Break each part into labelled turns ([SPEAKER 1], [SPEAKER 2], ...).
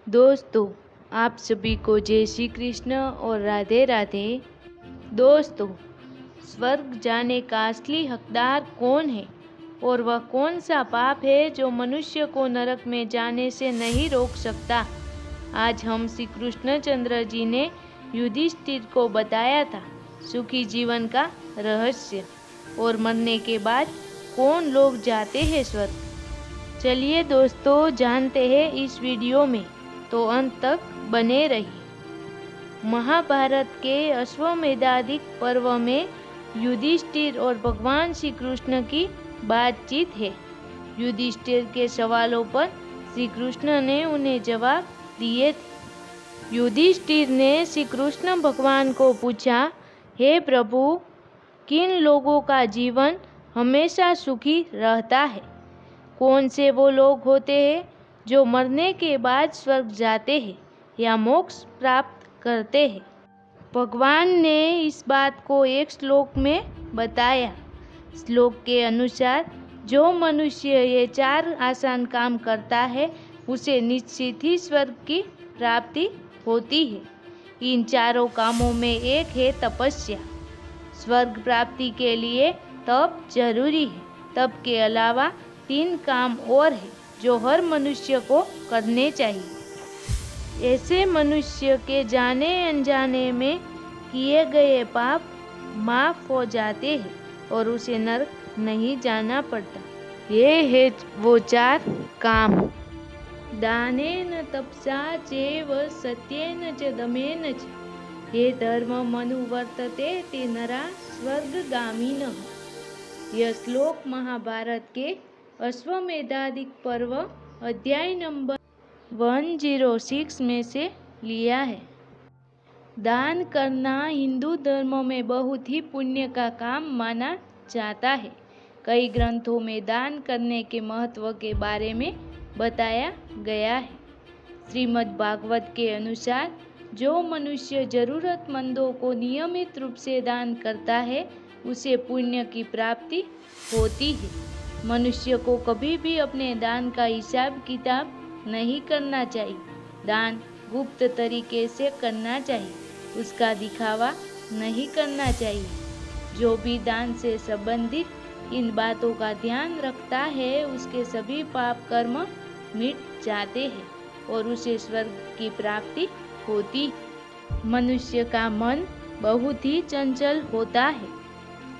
[SPEAKER 1] दोस्तों, आप सभी को जय श्री कृष्ण और राधे राधे। दोस्तों, स्वर्ग जाने का असली हकदार कौन है और वह कौन सा पाप है जो मनुष्य को नरक में जाने से नहीं रोक सकता। आज हम श्री कृष्णचंद्र जी ने युधिष्ठिर को बताया था सुखी जीवन का रहस्य और मरने के बाद कौन लोग जाते हैं स्वर्ग। चलिए दोस्तों, जानते हैं इस वीडियो में, तो अंत तक बने रहिए। महाभारत के अश्वमेधाधिक पर्व में युधिष्ठिर और भगवान श्री कृष्ण की बातचीत है। युधिष्ठिर के सवालों पर श्री कृष्ण ने उन्हें जवाब दिए थे। युधिष्ठिर ने श्री कृष्ण भगवान को पूछा, हे प्रभु, किन लोगों का जीवन हमेशा सुखी रहता है? कौन से वो लोग होते हैं जो मरने के बाद स्वर्ग जाते हैं या मोक्ष प्राप्त करते हैं? भगवान ने इस बात को एक श्लोक में बताया। श्लोक के अनुसार जो मनुष्य ये 4 आसान काम करता है उसे निश्चित ही स्वर्ग की प्राप्ति होती है। इन चारों कामों में एक है तपस्या। स्वर्ग प्राप्ति के लिए तप जरूरी है। तप के अलावा 3 काम और हैं जो हर मनुष्य को करने चाहिए। ऐसे मनुष्य के जाने अनजाने में किए गए पाप माफ हो जाते हैं और उसे नरक नहीं जाना पड़ता। ये है वो 4 काम। दानेन तपसा चैव सत्येन च दमेन च ये धर्ममनुवर्तते ते नरा स्वर्गगामिनः। यह श्लोक महाभारत के अश्वमेधाधिक पर्व अध्याय नंबर 106 में से लिया है। दान करना हिंदू धर्म में बहुत ही पुण्य का काम माना जाता है। कई ग्रंथों में दान करने के महत्व के बारे में बताया गया है। श्रीमद् भागवत के अनुसार जो मनुष्य जरूरतमंदों को नियमित रूप से दान करता है उसे पुण्य की प्राप्ति होती है। मनुष्य को कभी भी अपने दान का हिसाब किताब नहीं करना चाहिए। दान गुप्त तरीके से करना चाहिए, उसका दिखावा नहीं करना चाहिए। जो भी दान से संबंधित इन बातों का ध्यान रखता है उसके सभी पाप कर्म मिट जाते हैं और उसे स्वर्ग की प्राप्ति होती। मनुष्य का मन बहुत ही चंचल होता है।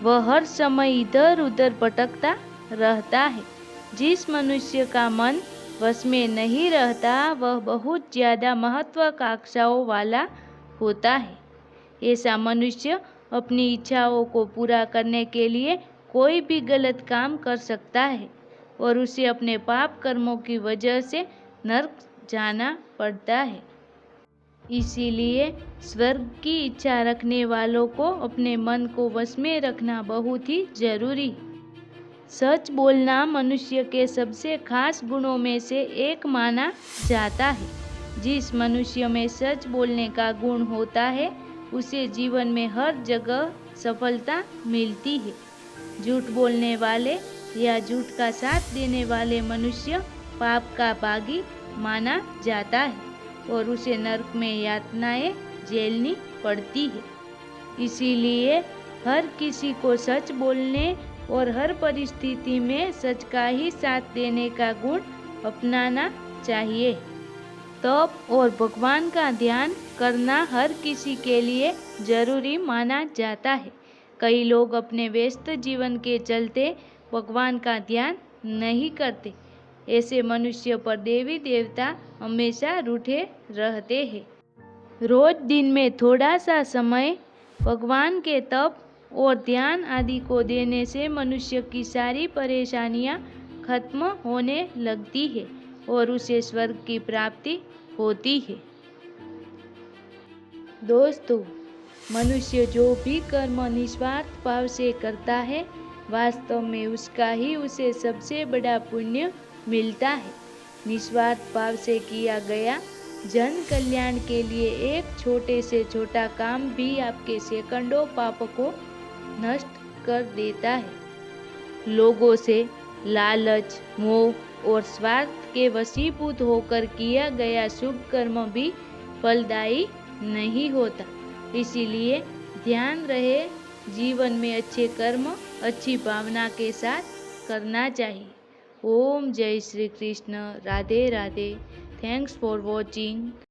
[SPEAKER 1] वह हर समय इधर उधर भटकता रहता है। जिस मनुष्य का मन वश में नहीं रहता वह बहुत ज़्यादा महत्वाकांक्षाओं वाला होता है। ऐसा मनुष्य अपनी इच्छाओं को पूरा करने के लिए कोई भी गलत काम कर सकता है और उसे अपने पाप कर्मों की वजह से नरक जाना पड़ता है। इसीलिए स्वर्ग की इच्छा रखने वालों को अपने मन को वश में रखना बहुत ही जरूरी है। सच बोलना मनुष्य के सबसे खास गुणों में से एक माना जाता है। जिस मनुष्य में सच बोलने का गुण होता है उसे जीवन में हर जगह सफलता मिलती है। झूठ बोलने वाले या झूठ का साथ देने वाले मनुष्य पाप का बागी माना जाता है और उसे नरक में यातनाएं झेलनी पड़ती है। इसीलिए हर किसी को सच बोलने और हर परिस्थिति में सच का ही साथ देने का गुण अपनाना चाहिए। तप और भगवान का ध्यान करना हर किसी के लिए जरूरी माना जाता है। कई लोग अपने व्यस्त जीवन के चलते भगवान का ध्यान नहीं करते। ऐसे मनुष्य पर देवी देवता हमेशा रूठे रहते हैं। रोज दिन में थोड़ा सा समय भगवान के तप और ध्यान आदि को देने से मनुष्य की सारी परेशानियां खत्म होने लगती है और उसे स्वर्ग की प्राप्ति होती है। दोस्तों, मनुष्य जो भी कर्म निस्वार्थ भाव से करता है वास्तव में उसका ही उसे सबसे बड़ा पुण्य मिलता है। निस्वार्थ भाव से किया गया जन कल्याण के लिए एक छोटे से छोटा काम भी आपके सैकड़ों पाप को नष्ट कर देता है। लोगों से लालच, मोह और स्वार्थ के वशीभूत होकर किया गया शुभ कर्म भी फलदायी नहीं होता। इसीलिए ध्यान रहे, जीवन में अच्छे कर्म अच्छी भावना के साथ करना चाहिए। ओम जय Shri Krishna. Radhe Radhe. Thanks for watching.